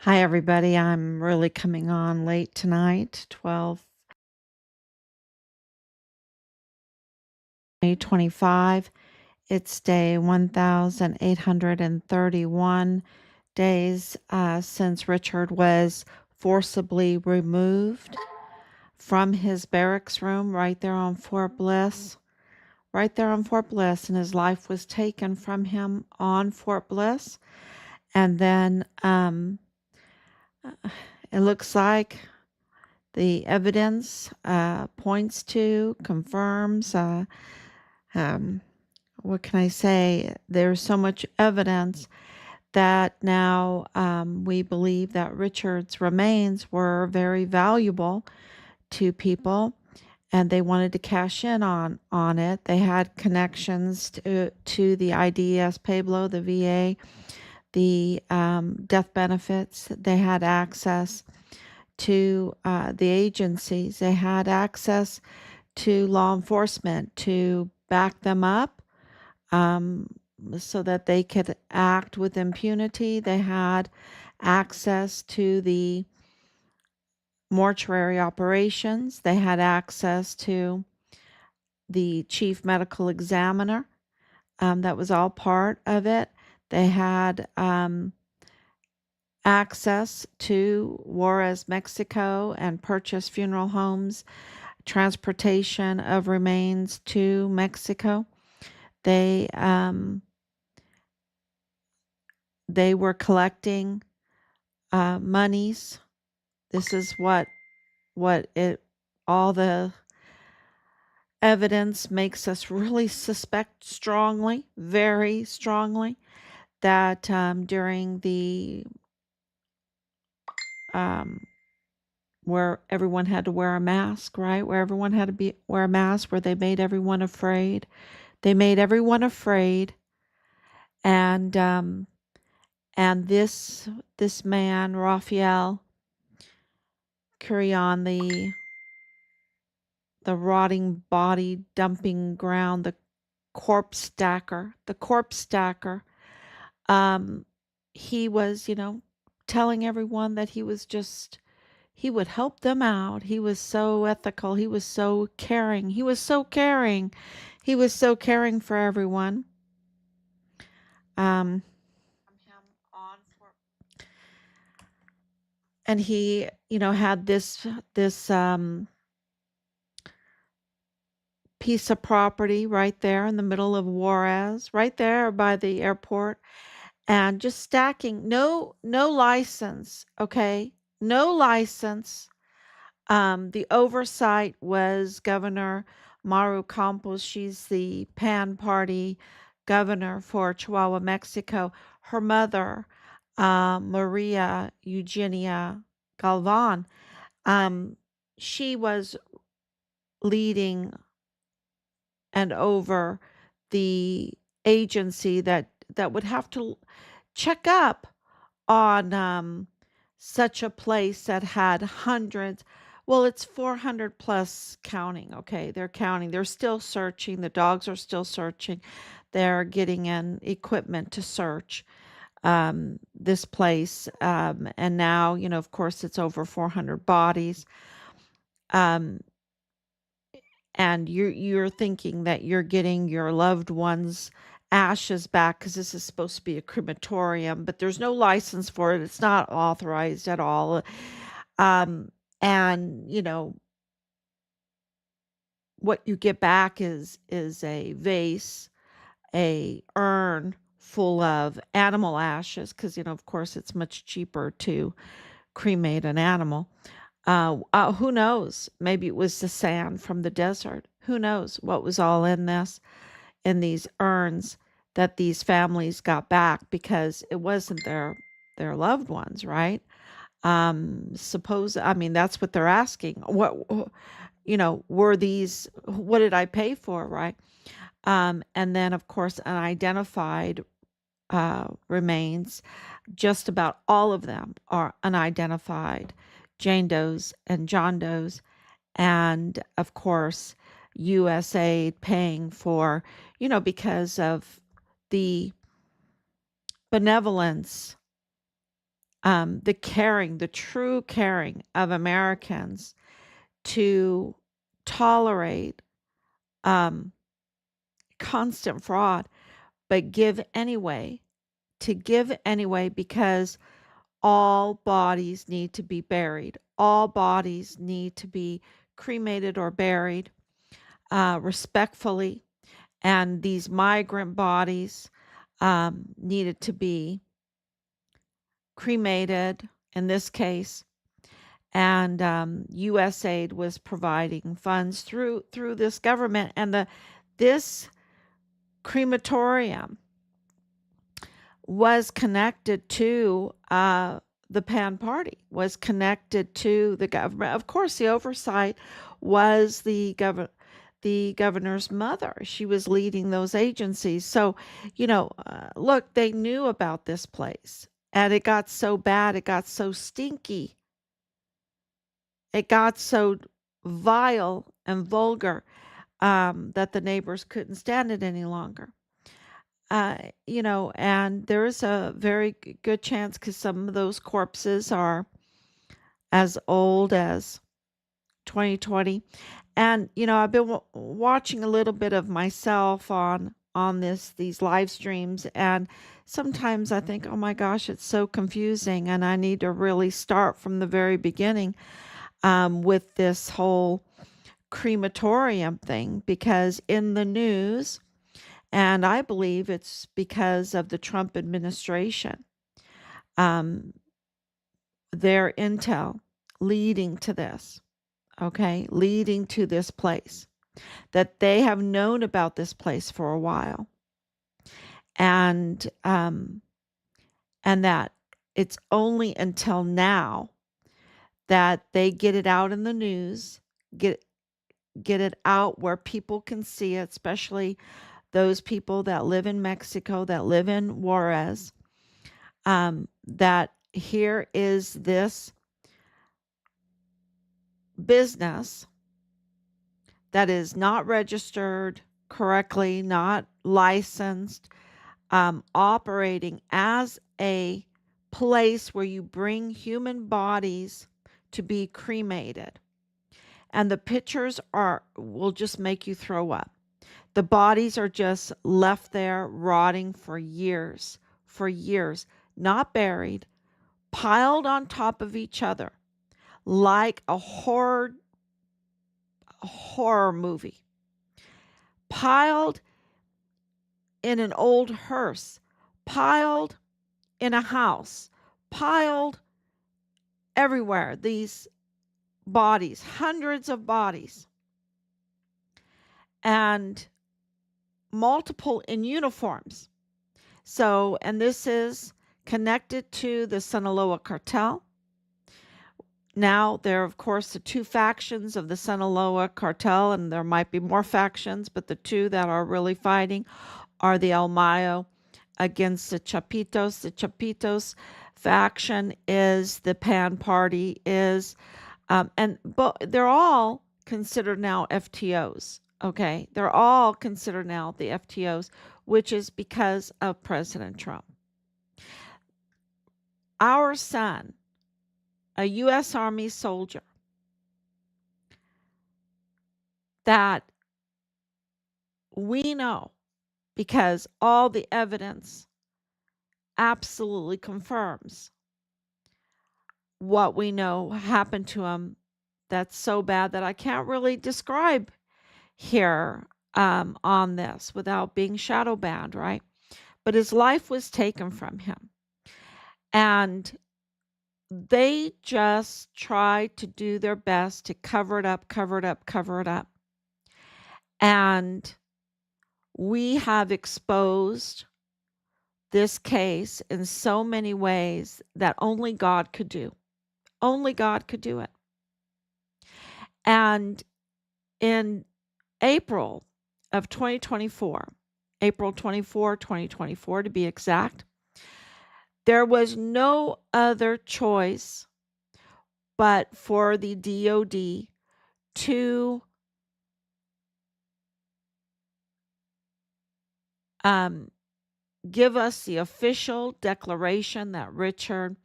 Hi, everybody. I'm really coming on late tonight, 12/2025. It's day 1,831 days since Richard was forcibly removed from his barracks room right there on Fort Bliss. Right there on Fort Bliss, and his life was taken from him on Fort Bliss. And then it looks like the evidence confirms, what can I say? There's so much evidence that now we believe that Richard's remains were very valuable to people, and they wanted to cash in on it. They had connections to the IDS Pueblo, the VA, the death benefits. They had access to the agencies. They had access to law enforcement to back them up, um, so that they could act with impunity. They had access to the mortuary operations. They had access to the chief medical examiner. That was all part of it. They had access to Juarez, Mexico, and purchase funeral homes, transportation of remains to Mexico. They were collecting monies. This is what it all the evidence makes us really suspect strongly, very strongly, that during the where everyone had to wear a mask, right? Where everyone had to wear a mask, where they made everyone afraid. They made everyone afraid, and this man, Rafael Cuarón, the rotting body dumping ground, the corpse stacker. He was, telling everyone that he would help them out. He was so ethical. He was so caring. He was so caring. He was so caring for everyone. And he, had this piece of property right there in the middle of Juarez, right there by the airport, and just stacking. No license. Okay, no license. The oversight was Governor Maru Campos. She's the PAN party governor for Chihuahua, Mexico. Her mother, Maria Eugenia Galvan, she was leading and over the agency that would have to check up on such a place that had hundreds. Well, it's 400 plus counting. Okay, they're counting. They're still searching. The dogs are still searching. They're getting in equipment to search this place. And now, of course, it's over 400 bodies. Um, and you're thinking that you're getting your loved ones' ashes back because this is supposed to be a crematorium, but there's no license for it. It's not authorized at all. Um, and what you get back is a vase, a urn full of animal ashes, because of course it's much cheaper to cremate an animal. Who knows? Maybe it was the sand from the desert. Who knows what was all in these urns that these families got back, because it wasn't their loved ones, right? I mean, that's what they're asking. Were these, what did I pay for, right? And then, of course, unidentified remains. Just about all of them are unidentified Jane Does and John Does. And of course, USAID paying for, because of the benevolence the true caring of Americans to tolerate um, constant fraud, but give anyway because all bodies need to be buried. All bodies need to be cremated or buried respectfully. And these migrant bodies needed to be cremated in this case. And USAID was providing funds through this government, and this crematorium was connected to the Pan Party, was connected to the government. Of course, the oversight was the governor's mother. She was leading those agencies. So, look, they knew about this place, and it got so bad, it got so stinky, it got so vile and vulgar that the neighbors couldn't stand it any longer. And there is a very good chance because some of those corpses are as old as 2020. And I've been watching a little bit of myself on these live streams, and sometimes I think, oh my gosh, it's so confusing, and I need to really start from the very beginning with this whole crematorium thing, because in the news, and I believe it's because of the Trump administration, um, their intel leading to this, okay, leading to this place, that they have known about this place for a while, and that it's only until now that they get it out in the news, get get it out where people can see it, especially those people that live in Mexico, that live in Juarez, that here is this business that is not registered correctly, not licensed, operating as a place where you bring human bodies to be cremated. And the pictures will just make you throw up. The bodies are just left there rotting for years, not buried, piled on top of each other like a horror movie, piled in an old hearse, piled in a house, piled everywhere. These bodies, hundreds of bodies, and multiple in uniforms. So, and this is connected to the Sinaloa cartel. Now, there are, of course, the two factions of the Sinaloa cartel, and there might be more factions, but the two that are really fighting are the El Mayo against the Chapitos. The Chapitos faction is the Pan Party, but they're all considered now FTOs. Okay, they're all considered now the FTOs, which is because of President Trump. Our son, a U.S. Army soldier, that we know because all the evidence absolutely confirms what we know happened to him. That's so bad that I can't really describe here on this without being shadow banned, right? But his life was taken from him. And they just tried to do their best to cover it up, cover it up, cover it up. And we have exposed this case in so many ways that only God could do. Only God could do it. And in April of 2024, April 24, 2024 to be exact, there was no other choice but for the DOD to give us the official declaration that Richard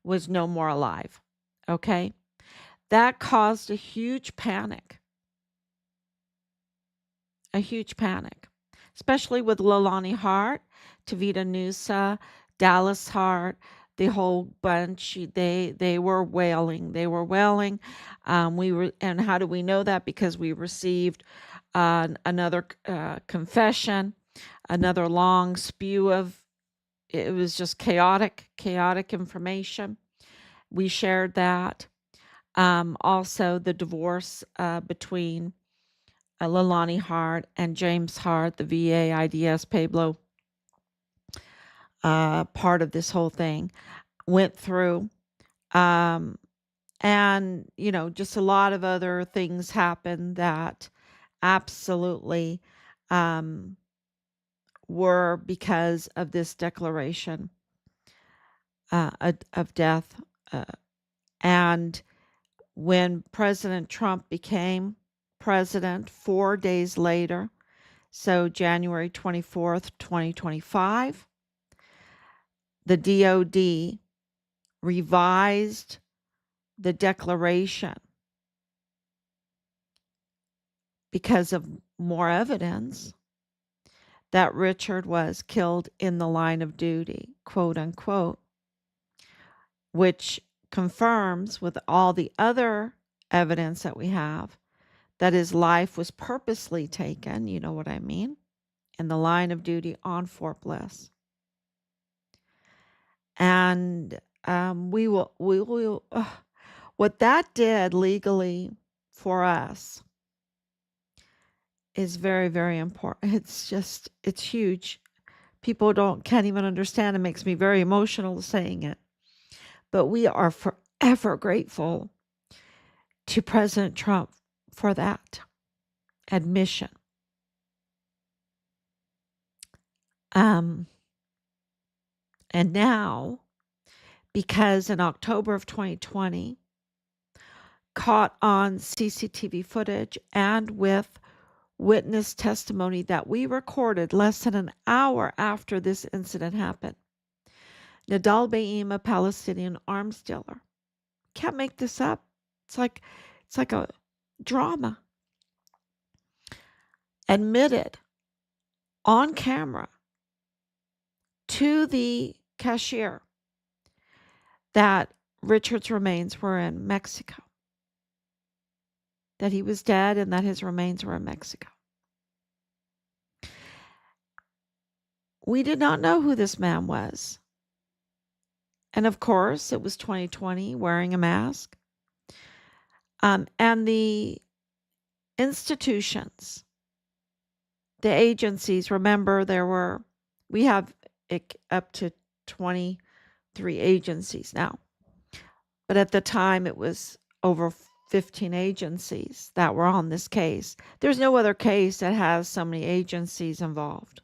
was no more alive. Okay? That caused a huge panic, especially with Leilani Hart, Tavita Nusa, Dallas Hart, the whole bunch. They were wailing. They were wailing. And how do we know that? Because we received another confession, another long spew of. It was just chaotic information. We shared that. Also, the divorce between Leilani Hart and James Hart, the VA IDS Pueblo part of this whole thing, went through. Um, and, just a lot of other things happened that absolutely um, were because of this declaration of death. And when President Trump became president 4 days later, so January 24th, 2025, the DOD revised the declaration because of more evidence that Richard was killed in the line of duty, quote unquote, which confirms with all the other evidence that we have that his life was purposely taken, you know what I mean, in the line of duty on Fort Bliss. And we will, what that did legally for us is very, very important. It's huge. People can't even understand. It makes me very emotional saying it. But we are forever grateful to President Trump for that admission. And now, because in October of 2020, caught on CCTV footage and with witness testimony that we recorded less than an hour after this incident happened, Nadal Baim, a Palestinian arms dealer, can't make this up. It's like a drama. Admitted on camera to the cashier that Richard's remains were in Mexico, that he was dead and that his remains were in Mexico. We did not know who this man was. And of course, it was 2020, wearing a mask. And the institutions, the agencies, remember we have up to 23 agencies now. But at the time, it was over 15 agencies that were on this case. There's no other case that has so many agencies involved.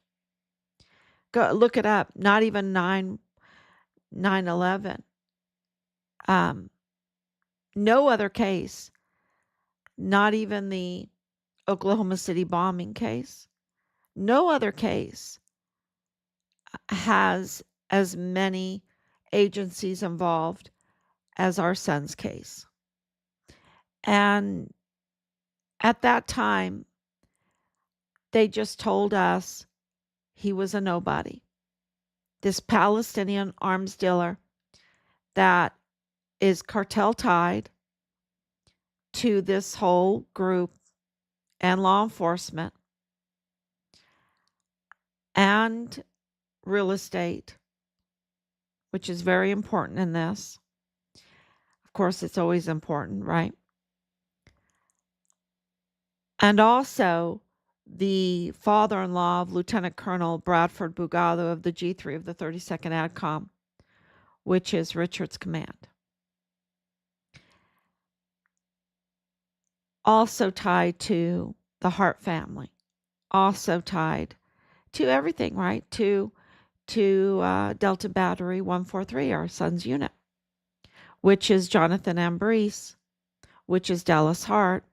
Go look it up. Not even 9/11. No other case, not even the Oklahoma City bombing case, no other case has as many agencies involved as our son's case. And at that time, they just told us he was a nobody. This Palestinian arms dealer that is cartel tied to this whole group and law enforcement and real estate, which is very important in this. Of course, it's always important, right? And also the father-in-law of Lieutenant Colonel Bradford Bugado of the G3 of the 32nd ADCOM, which is Richard's command. Also tied to the Hart family. Also tied to everything, right? To Delta Battery 143, our son's unit, which is Jonathan Ambrose, which is Dallas Hart,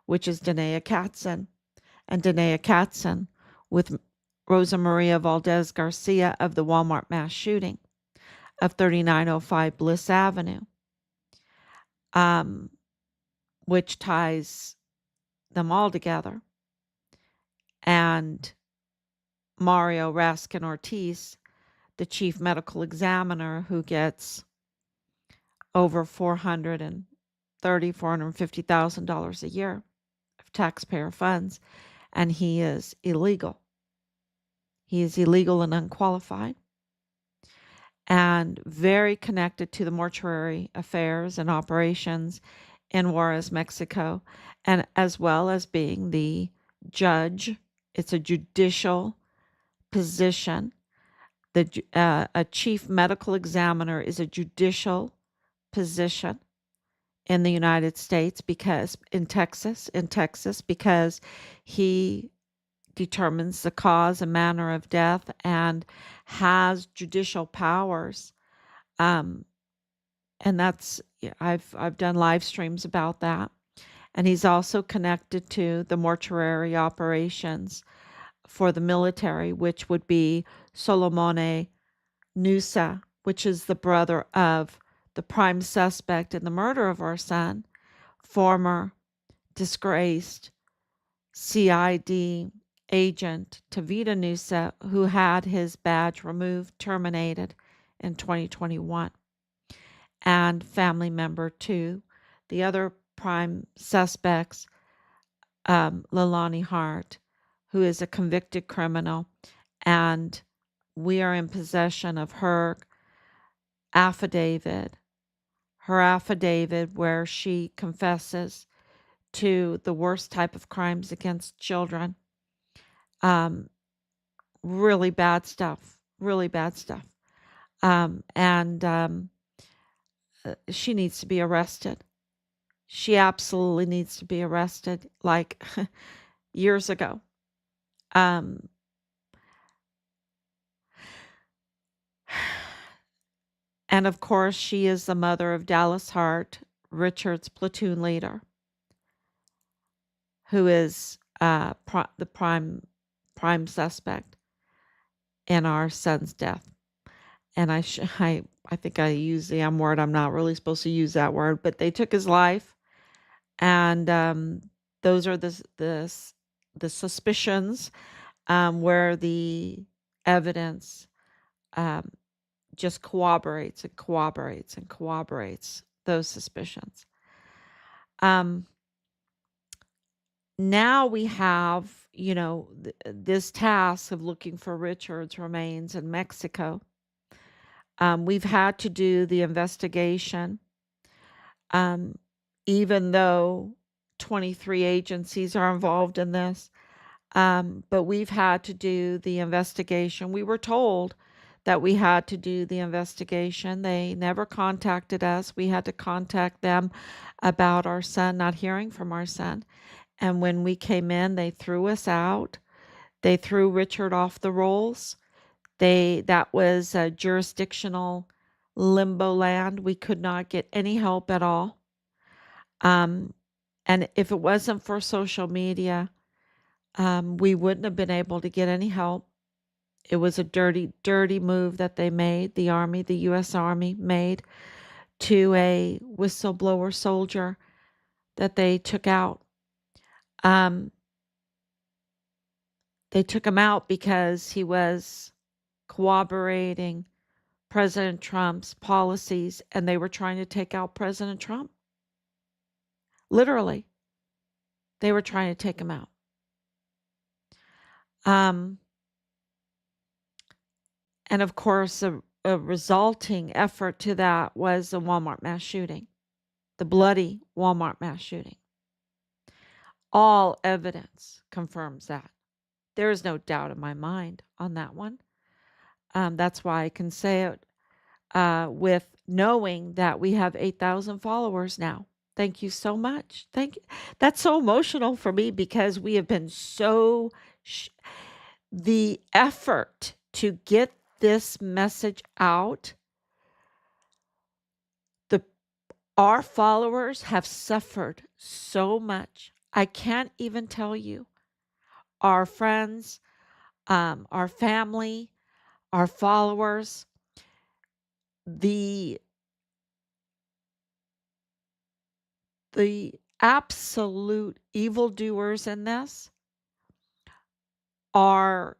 which is Danae Katzen, and Danae Katzen with Rosa Maria Valdez Garcia of the Walmart mass shooting. of 3905 Bliss Avenue, which ties them all together. And Mario Raskin Ortiz, the chief medical examiner, who gets over $450,000 a year of taxpayer funds, and he is illegal. He is illegal and unqualified, and very connected to the mortuary affairs and operations in Juarez, Mexico, and as well as being the judge. It's a judicial position. A chief medical examiner is a judicial position in the United States, because in Texas, because he determines the cause and manner of death and has judicial powers. And that's, I've done live streams about that. And he's also connected to the mortuary operations for the military, which would be Solomone Nusa, which is the brother of the prime suspect in the murder of our son, former disgraced CID agent Tavita Nusa, who had his badge removed, terminated in 2021, and family member to the other prime suspects, Leilani Hart, who is a convicted criminal, and we are in possession of her affidavit where she confesses to the worst type of crimes against children. Really bad stuff, really bad stuff. And she needs to be arrested. She absolutely needs to be arrested, like years ago. And of course, she is the mother of Dallas Hart, Richard's platoon leader, who is the prime suspect in our son's death. And I think I use the M word. I'm not really supposed to use that word, but they took his life, and those are the suspicions, where the evidence just corroborates those suspicions. Now we have, this task of looking for Richard's remains in Mexico. We've had to do the investigation, even though 23 agencies are involved in this. But we've had to do the investigation. We were told that we had to do the investigation. They never contacted us. We had to contact them about our son, not hearing from our son. And when we came in, they threw us out. They threw Richard off the rolls. That was a jurisdictional limbo land. We could not get any help at all. And if it wasn't for social media, we wouldn't have been able to get any help. It was a dirty, dirty move that they made, the U.S. Army made, to a whistleblower soldier that they took out. They took him out because he was corroborating President Trump's policies, and they were trying to take out President Trump. Literally, they were trying to take him out. And of course, a resulting effort to that was the Walmart mass shooting, the bloody Walmart mass shooting. All evidence confirms that. There is no doubt in my mind on that one. That's why I can say it with knowing that we have 8,000 followers now. Thank you so much. Thank you. That's so emotional for me, because we have been so the effort to get this message out. Our followers have suffered so much. I can't even tell you. Our friends, our family, our followers, the the absolute evildoers in this are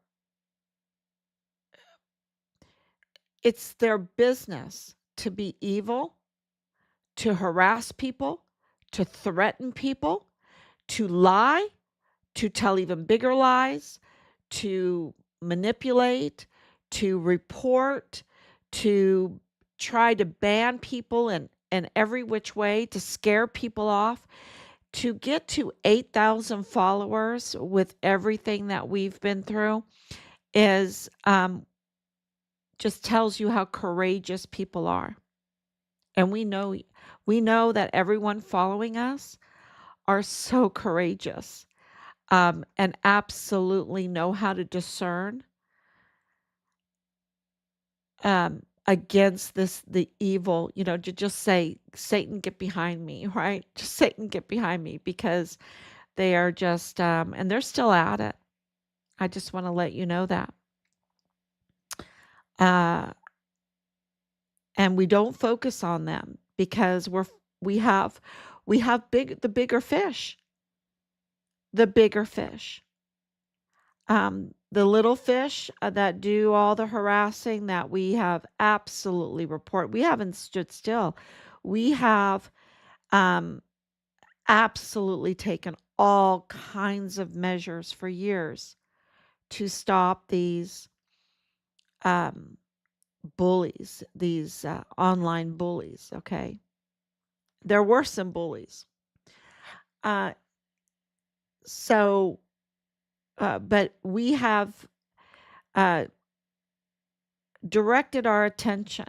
it's their business to be evil, to harass people, to threaten people, to lie, to tell even bigger lies, to manipulate, to report, to try to ban people in every which way, to scare people off. To get to 8,000 followers with everything that we've been through is just tells you how courageous people are. And we know that everyone following us are so courageous, and absolutely know how to discern against the evil, to just say, Satan, get behind me, right? Just Satan, get behind me, because they are just, and they're still at it. I just want to let you know that. Uh, and we don't focus on them because we have the bigger fish, the bigger fish. The little fish that do all the harassing that we have absolutely report. We haven't stood still. We have um, absolutely taken all kinds of measures for years to stop these um, bullies, these online bullies. Okay, they're worse than bullies. Uh, so, but we have uh, directed our attention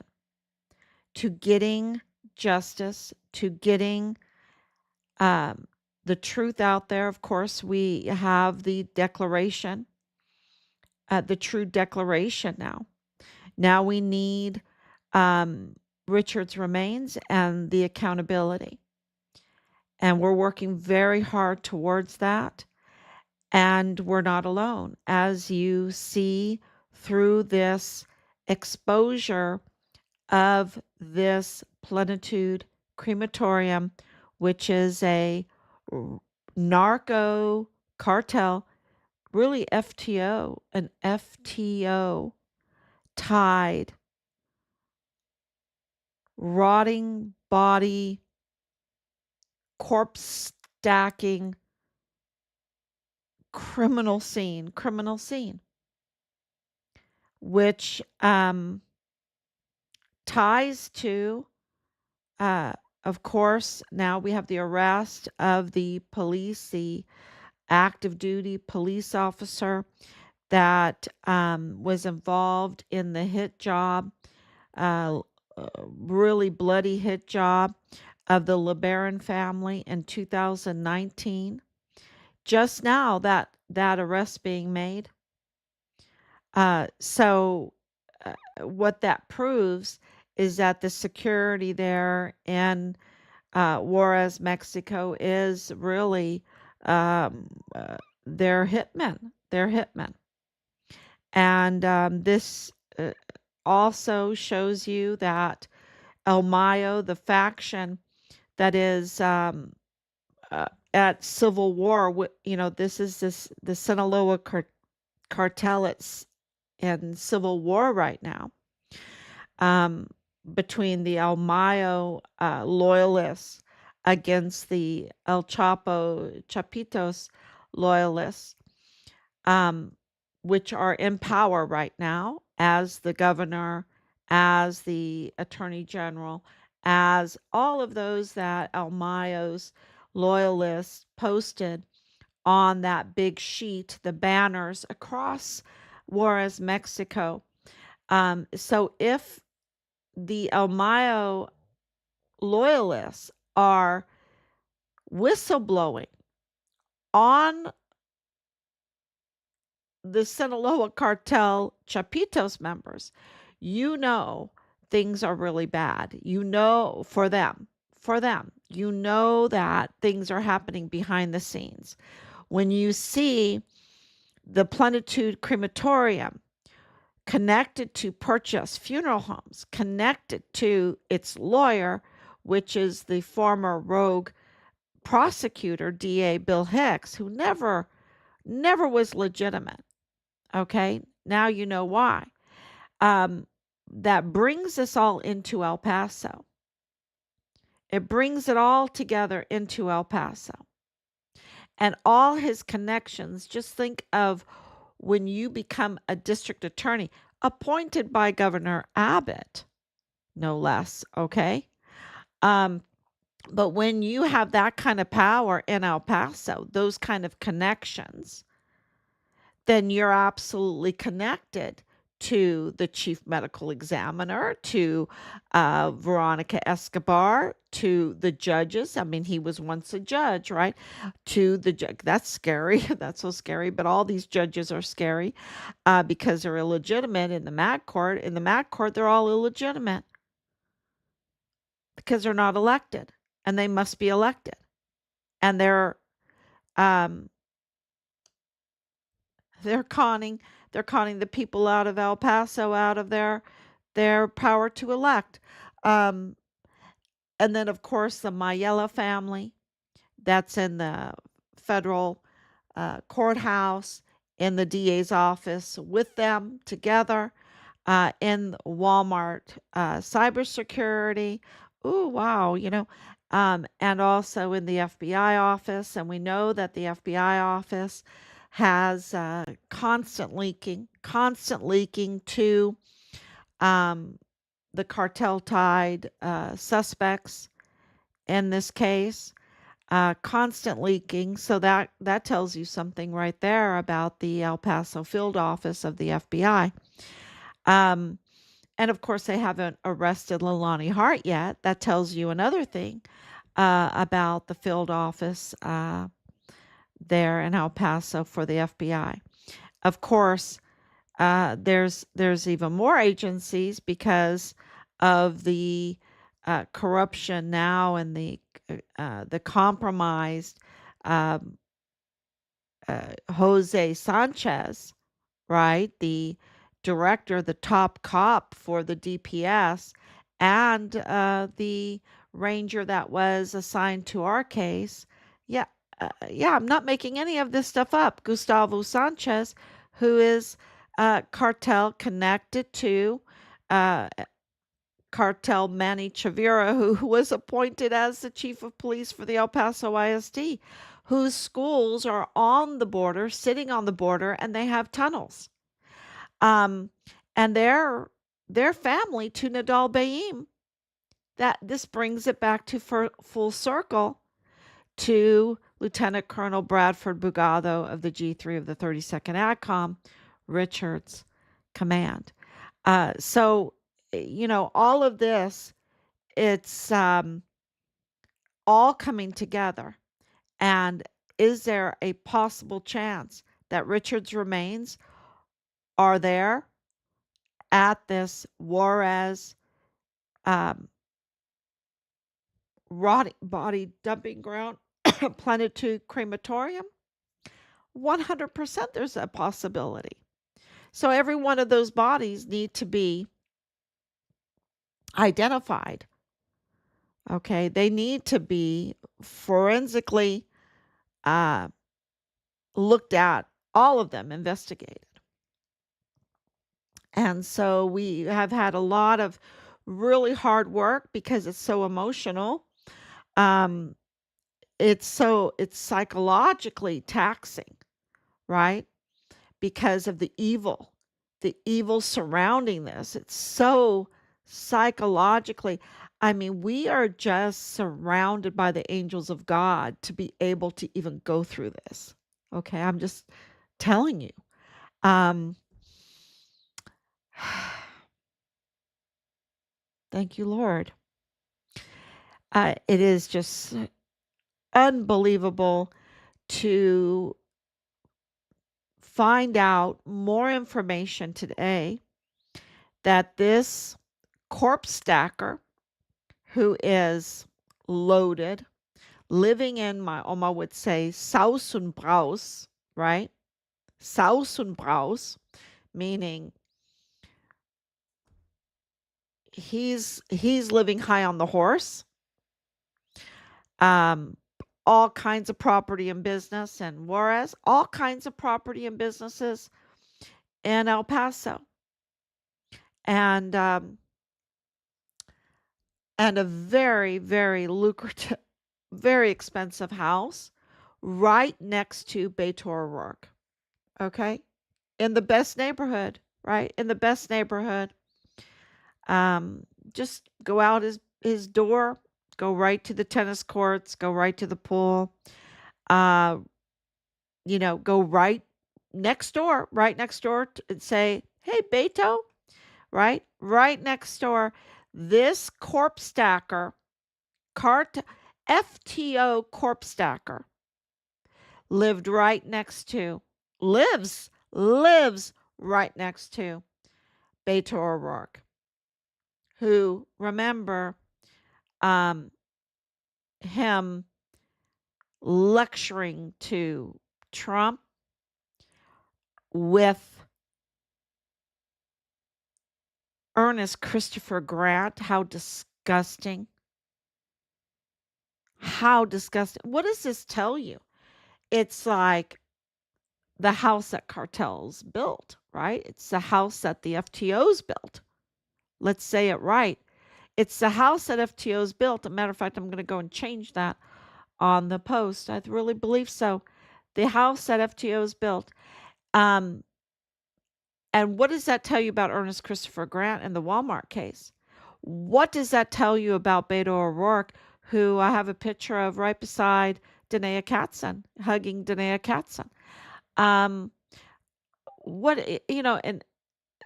to getting justice, to getting um, the truth out there. Of course, we have the declaration, the true declaration now. Now we need Richard's remains and the accountability. And we're working very hard towards that. And we're not alone. As you see through this exposure of this Plenitude crematorium, which is a narco cartel, really an FTO tied, rotting body, corpse stacking criminal scene, which ties to Uh, of course, now we have the arrest of the police, the active duty police officer that was involved in the hit job, uh, really bloody hit job of the LeBaron family in 2019. Just now, that arrest being made. So, what that proves is that the security there in Juarez, Mexico, is really um, uh, they're hitmen. They're hitmen, and this also shows you that El Mayo, the faction that is uh, at civil war, this is the Sinaloa cartel. It's in civil war right now. Um, Between the El Mayo loyalists against the El Chapitos loyalists, um, which are in power right now as the governor, as the attorney general, as all of those that El Mayo's loyalists posted on that big sheet, the banners across Juarez, Mexico. So if the El Mayo loyalists are whistleblowing on the Sinaloa cartel Chapitos members, you know things are really bad. You know, for them, you know that things are happening behind the scenes. When you see the Plenitude crematorium connected to purchase funeral homes, connected to its lawyer, which is the former rogue prosecutor, DA Bill Hicks, who never was legitimate. Okay, now you know why. Um, that brings us all into El Paso. It brings it all together into El Paso. And all his connections, just think of when you become a district attorney appointed by Governor Abbott, no less, okay? Um, but when you have that kind of power in El Paso, those kind of connections, then you're absolutely connected to the chief medical examiner, to Veronica Escobar, to the judges. I mean, he was once a judge, right? To the judge. That's scary. That's so scary. But all these judges are scary because they're illegitimate in the MAG court. In the MAG court, they're all illegitimate because they're not elected, and they must be elected. And um, they're conning the people out of El Paso out of their power to elect. Um, and then of course the Mayella family, that's in the federal courthouse, in the DA's office with them together, in Walmart cybersecurity. Ooh, wow, and also in the FBI office. And we know that the FBI office has constant leaking to um, the cartel tied suspects in this case, constant leaking. So that tells you something right there about the El Paso field office of the FBI. Um, and of course, they haven't arrested Leilani Hart yet. That tells you another thing about the field office there in El Paso for the FBI. Of course, there's even more agencies because of the corruption now and the compromised um, Jose Sanchez, right? The director, the top cop for the DPS, and the ranger that was assigned to our case. Yeah, yeah, I'm not making any of this stuff up. Gustavo Sanchez, who is cartel connected to uh, cartel Manny Chavira, who was appointed as the chief of police for the El Paso ISD, whose schools are on the border, sitting on the border, and they have tunnels. Um, and their family to Nadal Bayim. That this brings it back to full circle to Lieutenant Colonel Bradford Bugado of the G3 of the 32nd ADCOM, Richard's command. So, all of this, it's all coming together. And is there a possible chance that Richard's remains are there at this Juarez um, rotting body dumping ground, Plenitude Crematorium? 100% there's a possibility. So every one of those bodies need to be identified. Okay, they need to be forensically uh, looked at, all of them investigated. And so we have had a lot of really hard work because it's so emotional. Um, it's psychologically taxing, right? Because of the evil surrounding this. It's so psychologically, I mean, we are just surrounded by the angels of God to be able to even go through this. Okay, I'm just telling you. Um, thank you, Lord. It is just unbelievable to find out more information today that this corpse stacker, who is loaded, living in my Oma would say Saus und Braus, right? Saus und Braus, meaning he's living high on the horse. Um, all kinds of property and business in Juarez, all kinds of property and businesses in El Paso, and a very, very lucrative, very expensive house right next to Beto O'Rourke. Okay, in the best neighborhood, right in the best neighborhood. Um, just go out his door, go right to the tennis courts, go right to the pool. Uh, go right next door, and say, "Hey, Beto," right next door. This corpse stacker, cart FTO corpse stacker, lived right next to, lives right next to Beto O'Rourke, who, remember, um, him lecturing to Trump with Ernest Christopher Grant. How disgusting. How disgusting. What does this tell you? It's like the house that cartels built, right? It's the house that the FTOs built. Let's say it right. It's the house that FTOs built. As a matter of fact, I'm going to go and change that on the post. I really believe so. The house that FTOs built. Um, and what does that tell you about Ernest Christopher Grant and the Walmart case? What does that tell you about Beto O'Rourke, who I have a picture of right beside Danae Katzen, hugging Danae Katzen? Um, and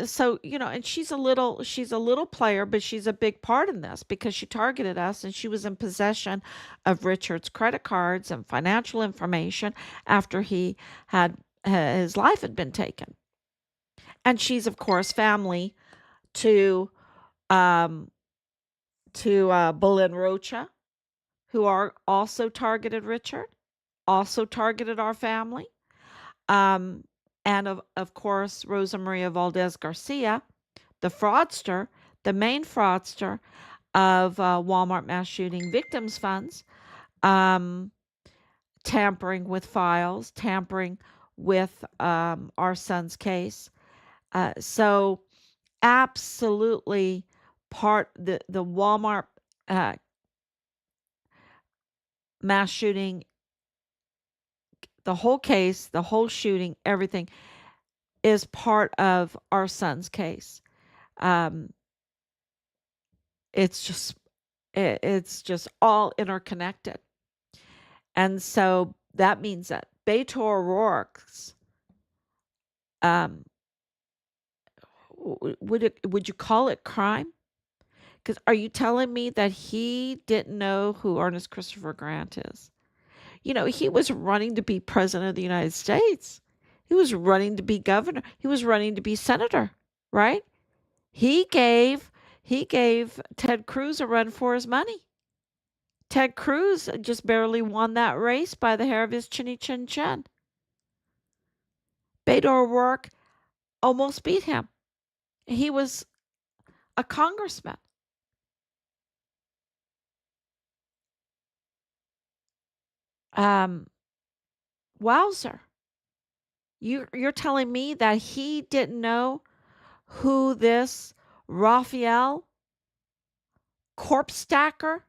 so, and she's a little player, but she's a big part in this because she targeted us and she was in possession of Richard's credit cards and financial information after his life had been taken. And she's, of course, family to um Belen Rocha, who are also targeted Richard, also targeted our family. Um, and of course, Rosa Maria Valdez Garcia, the fraudster, the main fraudster of Walmart mass shooting victims funds, um, tampering with files, tampering with our son's case. So absolutely the Walmart uh, mass shooting, the whole case, the whole shooting, everything is part of our son's case. Um, it's just it's just all interconnected. And so that means that Beto O'Rourke's, um, would you call it crime? Because are you telling me that he didn't know who Ernest Christopher Grant is? He was running to be president of the United States. He was running to be governor. He was running to be senator, right? He gave Ted Cruz a run for his money. Ted Cruz just barely won that race by the hair of his chinny chin chin. Beto O'Rourke almost beat him. He was a congressman. Um, Wowzer. You're telling me that he didn't know who this Raphael corpse stacker,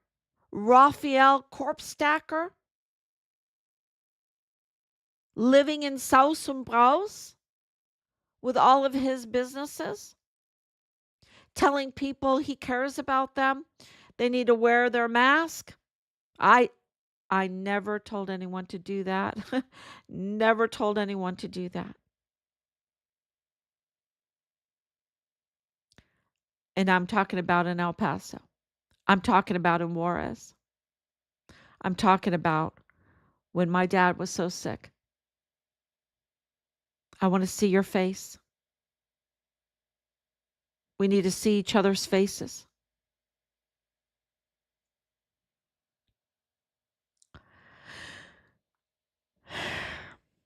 Raphael corpse stacker, living in South Sombraos with all of his businesses, telling people he cares about them, they need to wear their mask. I I never told anyone to do that. Never told anyone to do that. And I'm talking about in El Paso. I'm talking about in Juarez. I'm talking about when my dad was so sick. I want to see your face. We need to see each other's faces.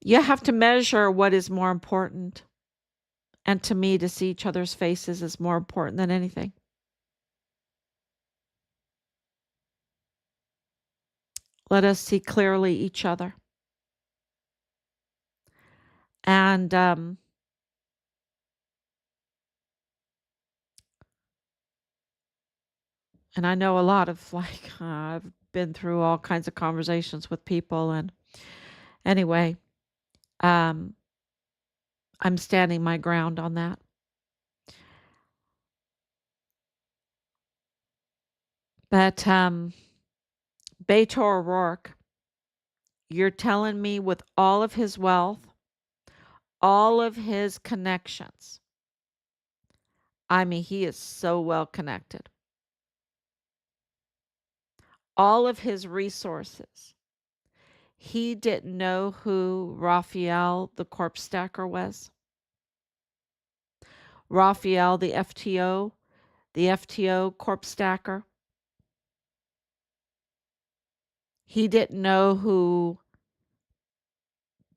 You have to measure what is more important. And to me, to see each other's faces is more important than anything. Let us see clearly each other. And and I know a lot of I've been through all kinds of conversations with people, and anyway, um, I'm standing my ground on that. But Beto O'Rourke, you're telling me with all of his wealth, all of his connections, I mean, he is so well connected, all of his resources. He didn't know who Rafael the corpse stacker was. Rafael the FTO corpse stacker. He didn't know who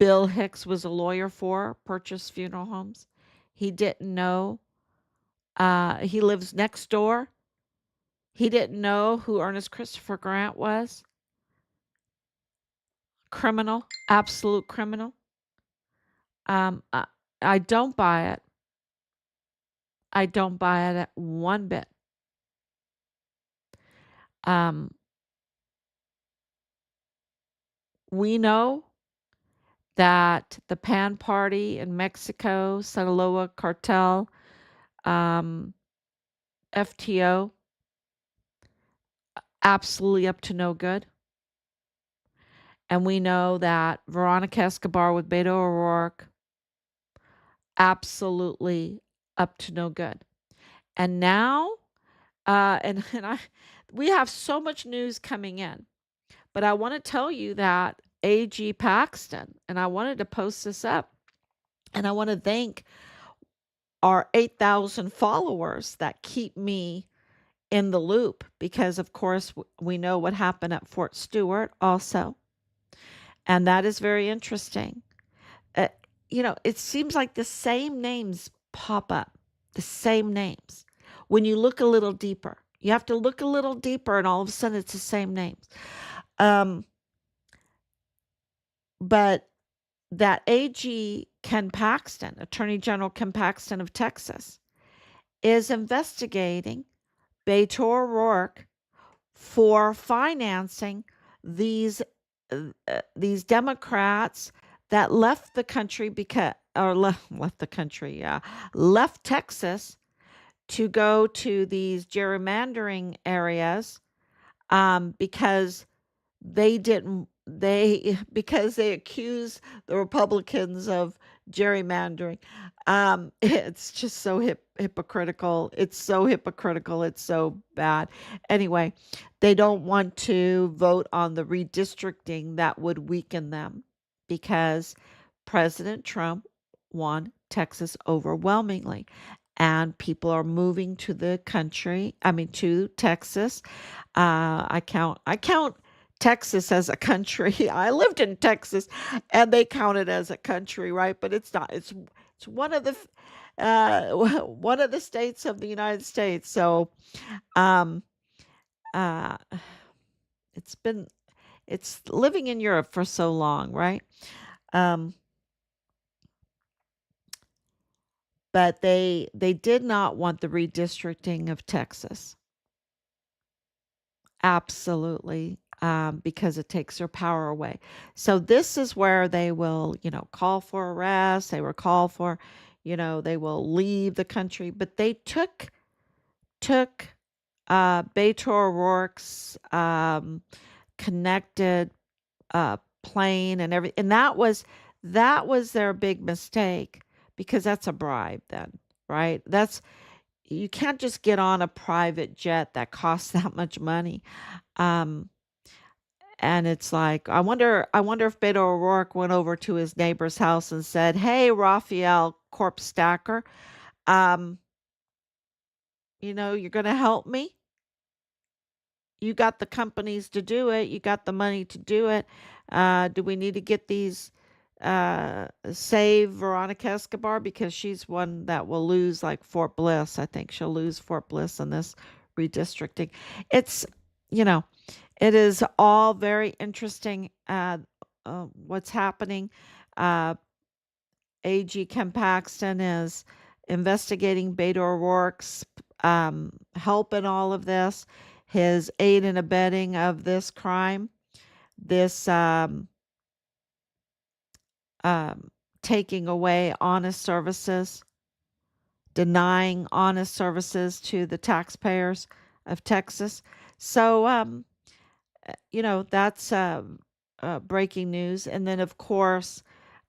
Bill Hicks was a lawyer for, Purchase Funeral Homes. He didn't know. He lives next door. He didn't know who Ernest Christopher Grant was. Criminal, absolute criminal. I don't buy it. I don't buy it one bit. Um, we know that the Pan Party in Mexico, Sinaloa cartel, um, FTO, absolutely up to no good. And we know that Veronica Escobar with Beto O'Rourke, absolutely up to no good. And now, and we have so much news coming in, but I want to tell you that AG Paxton, and I wanted to post this up, and I want to thank our 8,000 followers that keep me in the loop because, of course, we know what happened at Fort Stewart also. And that is very interesting. Uh, it seems like the same names pop up, the same names. When you look a little deeper, you have to look a little deeper, and all of a sudden it's the same names. But that AG Ken Paxton, Attorney General Ken Paxton of Texas, is investigating Beto O'Rourke for financing these these Democrats that left the country because or left the country, yeah, left Texas to go to these gerrymandering areas because they didn't they because they accuse the Republicans of gerrymandering. It's just so hypocritical. It's so hypocritical. It's so bad. Anyway, they don't want to vote on the redistricting that would weaken them because President Trump won Texas overwhelmingly. And people are moving to the country, I mean, to Texas. I count Texas as a country. I lived in Texas, and they count it as a country, right? But it's not. It's one of the one of the states of the United States. So um, uh, it's been it's living in Europe for so long, right? Um, but they did not want the redistricting of Texas. Absolutely, because it takes their power away. So this is where they will, call for arrest. They will call for, they will leave the country. But they took Beto O'Rourke's connected plane and everything, and that was their big mistake because that's a bribe then, right? That's you can't just get on a private jet that costs that much money. Um, and it's like, I wonder if Beto O'Rourke went over to his neighbor's house and said, "Hey, Raphael Corpse Stacker, um, you're going to help me. You got the companies to do it. You got the money to do it. Do we need to get these save Veronica Escobar because she's one that will lose like Fort Bliss. I think she'll lose Fort Bliss in this redistricting. It's, you know, It is all very interesting, what's happening. Uh, AG Ken Paxton is investigating Beto O'Rourke's help in all of this, his aid and abetting of this crime, this um, taking away honest services, denying honest services to the taxpayers of Texas. So, that's breaking news. And then, of course,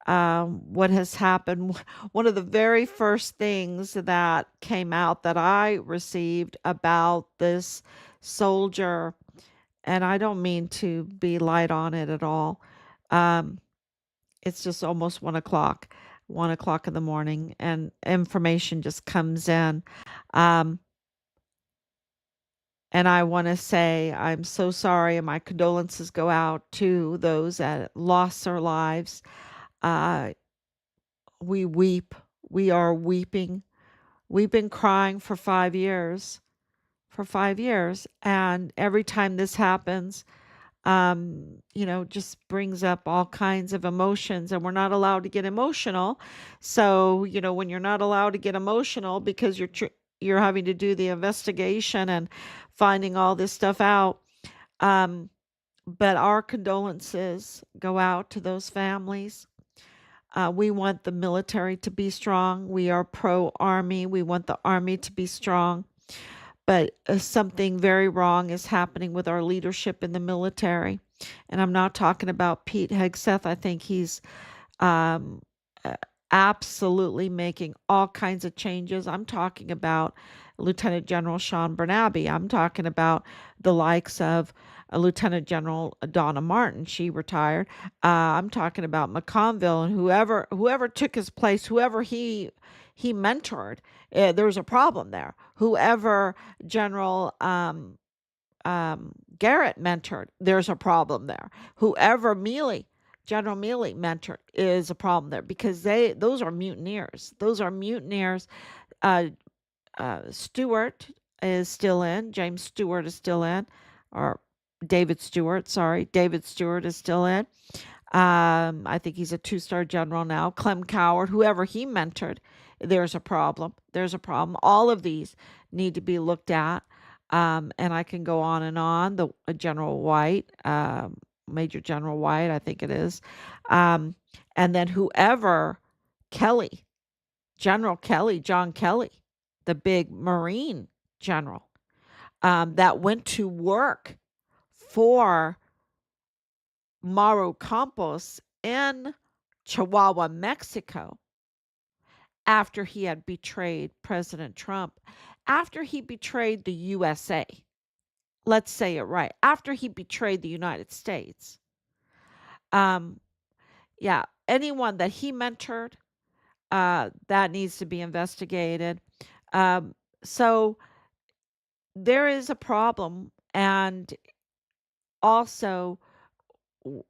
what has happened. One of the very first things that came out that I received about this soldier, and I don't mean to be light on it at all. Um, it's just almost 1 o'clock in the morning, and information just comes in. Um, and I want to say I'm so sorry, and my condolences go out to those that lost their lives. Uh, we weep. We are weeping. We've been crying for 5 years. And every time this happens, just brings up all kinds of emotions, and we're not allowed to get emotional. So, when you're not allowed to get emotional because you're having to do the investigation and finding all this stuff out. Um, but our condolences go out to those families. We want the military to be strong. We are pro Army. We want the Army to be strong. But something very wrong is happening with our leadership in the military. And I'm not talking about Pete Hegseth. I think he's um, uh, absolutely making all kinds of changes. I'm talking about Lieutenant General Sean Bernabe. I'm talking about the likes of Lieutenant General Donna Martin. She retired. I'm talking about McConville and whoever took his place, whoever he mentored. There's a problem there. Whoever General Garrett mentored, there's a problem there. Whoever General Mealy mentored is a problem there because those are mutineers. Those are mutineers. Uh, Stewart is still in. James Stewart is still in, or David Stewart. Sorry, David Stewart is still in. I think he's a two-star general now. Clem Coward, whoever he mentored, there's a problem. There's a problem. All of these need to be looked at. And I can go on and on. The General White, Major General White, I think it is. Um, and then whoever Kelly, General Kelly, John Kelly, the big Marine general, that went to work for Mauro Campos in Chihuahua, Mexico, after he had betrayed President Trump, after he betrayed the USA. Let's say it right. After he betrayed the United States. Um, yeah, anyone that he mentored, that needs to be investigated. Um, so there is a problem, and also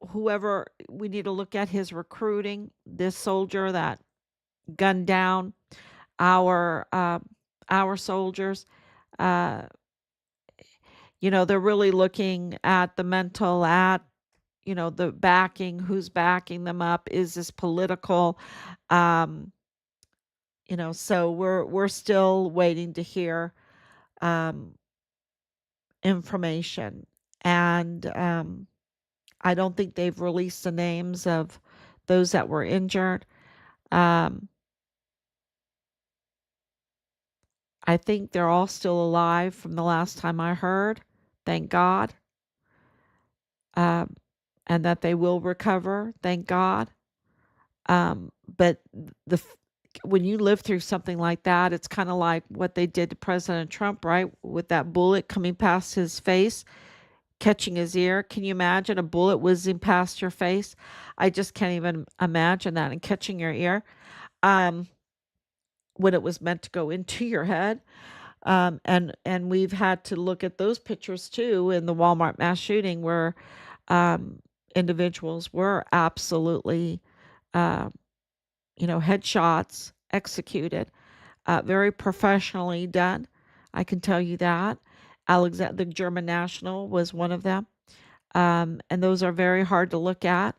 whoever we need to look at his recruiting. This soldier that gunned down our uh, our soldiers. Uh, they're really looking at the mental, at the backing, who's backing them up. Is this political? Um, so we're still waiting to hear um, information, and I don't think they've released the names of those that were injured. Um, I think they're all still alive from the last time I heard. Thank God. Um, and that they will recover. Thank God. But the when you live through something like that, it's kind of like what they did to President Trump, right? With that bullet coming past his face, catching his ear. Can you imagine a bullet whizzing past your face? I just can't even imagine that, and catching your ear. Um, when it was meant to go into your head. And we've had to look at those pictures too in the Walmart mass shooting where um, individuals were absolutely, uh, headshots executed, very professionally done. I can tell you that. Alexander, the German national, was one of them. And those are very hard to look at.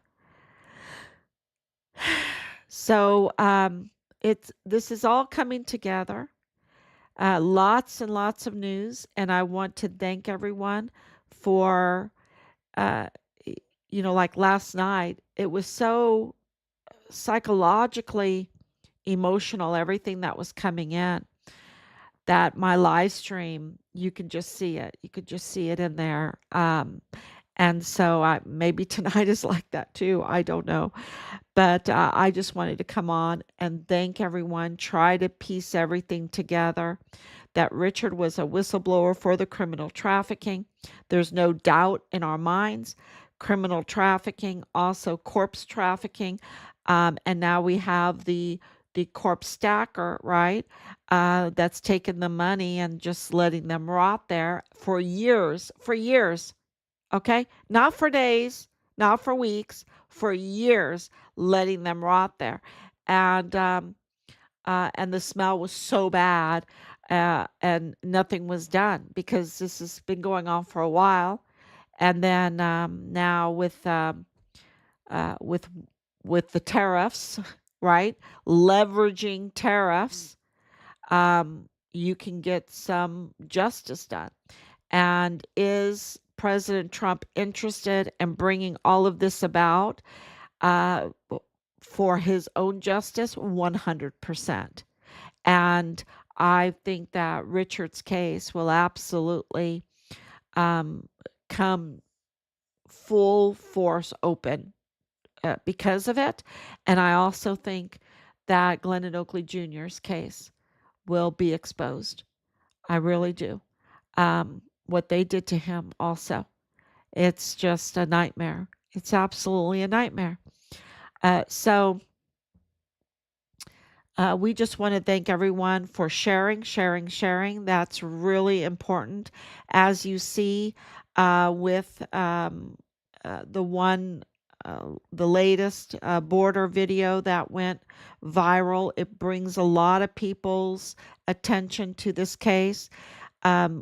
So it's this is all coming together. Lots and lots of news, and I want to thank everyone for uh, like last night. It was so psychologically emotional, everything that was coming in, that my live stream, you can just see it. You could just see it in there. And so maybe tonight is like that too. I don't know. But I just wanted to come on and thank everyone, try to piece everything together. That Richard was a whistleblower for the criminal trafficking. There's no doubt in our minds. Criminal trafficking, also corpse trafficking. And now we have the corpse stacker, right? That's taken the money and just letting them rot there for years, for years. Okay? Not for days, not for weeks, for years, letting them rot there. And the smell was so bad, and nothing was done because this has been going on for a while. And then now with the tariffs, right? Leveraging tariffs, you can get some justice done. And is President Trump interested in bringing all of this about uh, for his own justice? 100%. And I think that Richard's case will absolutely um, come full force open because of it. And I also think that Glennon Oakley Jr.'s case will be exposed. I really do. What they did to him also. It's just a nightmare. It's absolutely a nightmare. So we just want to thank everyone for sharing, sharing, sharing. That's really important. As you see with the latest border video that went viral, it brings a lot of people's attention to this case.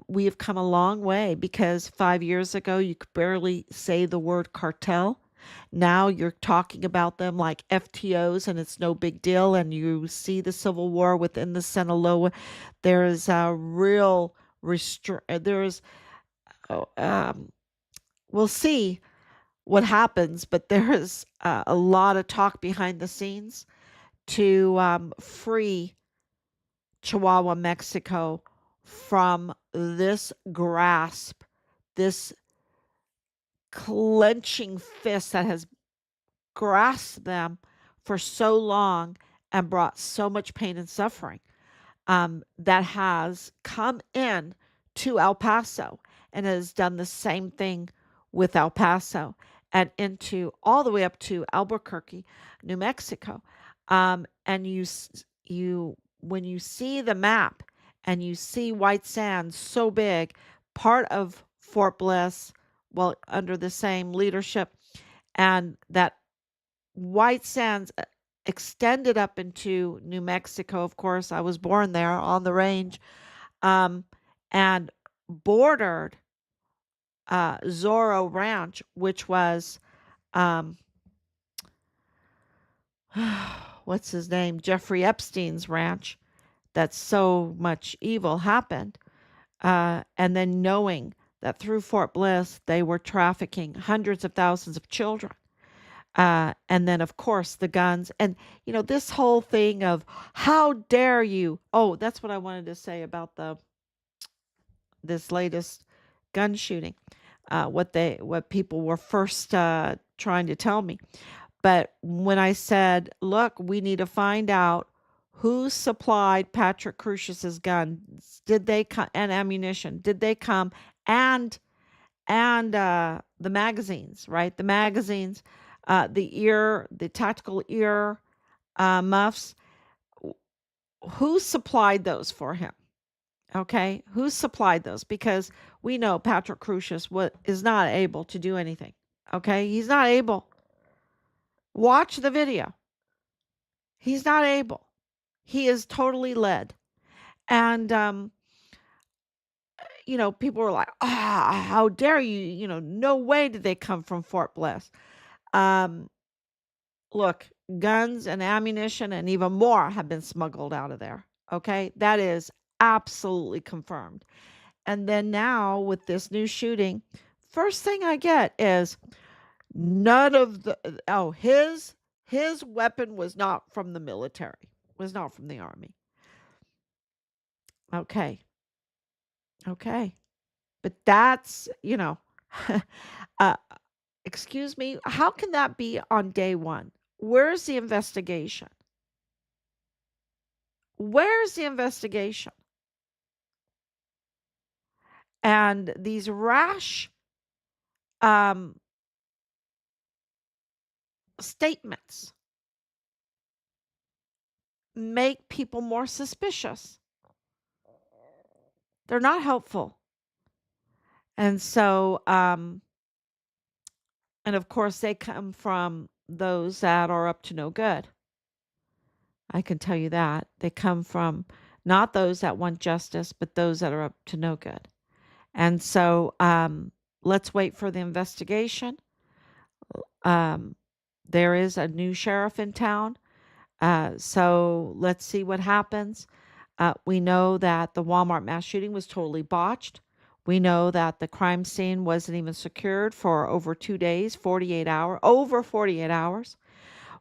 We have come a long way because 5 years ago, you could barely say the word cartel. Now you're talking about them like FTOs and it's no big deal. And you see the civil war within the Sinaloa. There is a real there is, oh, we'll see what happens, but there is a lot of talk behind the scenes to free Chihuahua, Mexico from this grasp, this clenching fist that has grasped them for so long and brought so much pain and suffering, that has come in to El Paso and has done the same thing with El Paso and into all the way up to Albuquerque, New Mexico. And you when you see the map and you see White Sands so big, part of Fort Bliss, well, under the same leadership, and that White Sands extended up into New Mexico. Of course, I was born there on the range, um, and bordered Zorro Ranch, which was um, what's his name? Jeffrey Epstein's ranch. That so much evil happened. And then knowing that through Fort Bliss, they were trafficking hundreds of thousands of children. And then, of course, the guns. And, this whole thing of how dare you? Oh, that's what I wanted to say about this latest gun shooting. What people were first trying to tell me. But when I said, look, we need to find out who supplied Patrick Crucius's guns, did they come, and ammunition, did they come, and the magazines, right? The magazines, the tactical ear muffs. Who supplied those for him? Okay, who supplied those? Because we know Patrick Crucius is not able to do anything. Okay, he's not able. Watch the video. He's not able. He is totally led. And people were like, how dare you? No way did they come from Fort Bliss. Um, Look, guns and ammunition and even more have been smuggled out of there. Okay. That is absolutely confirmed. And then now with this new shooting, first thing I get is none of the, oh, his weapon was not from the military, was not from the army. Okay. Okay. But that's, uh, excuse me, how can that be on day one? Where's the investigation? Where's the investigation? And these rash um, statements make people more suspicious. They're not helpful. And so, and of course, they come from those that are up to no good. I can tell you that. They come from not those that want justice, but those that are up to no good. And so, let's wait for the investigation. Um, there is a new sheriff in town. So let's see what happens. We know that the Walmart mass shooting was totally botched. We know that the crime scene wasn't even secured for over 2 days, 48 hours, over 48 hours.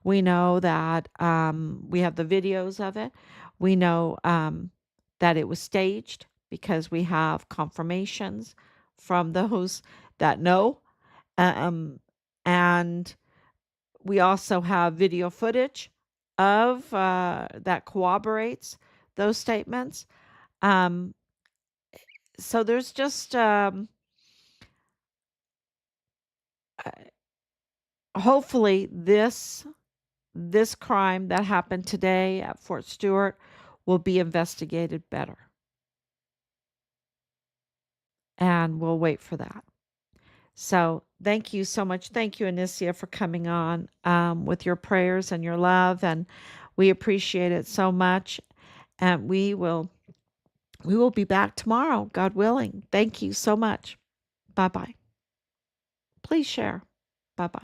We know that we have the videos of it. We know that it was staged because we have confirmations from those that know. And we also have video footage of that corroborates those statements. Um, so there's just uh, hopefully this crime that happened today at Fort Stewart will be investigated better, and we'll wait for that. So thank you so much. Thank you, Anicia, for coming on with your prayers and your love, and we appreciate it so much. And we will be back tomorrow, God willing. Thank you so much. Bye bye. Please share. Bye bye.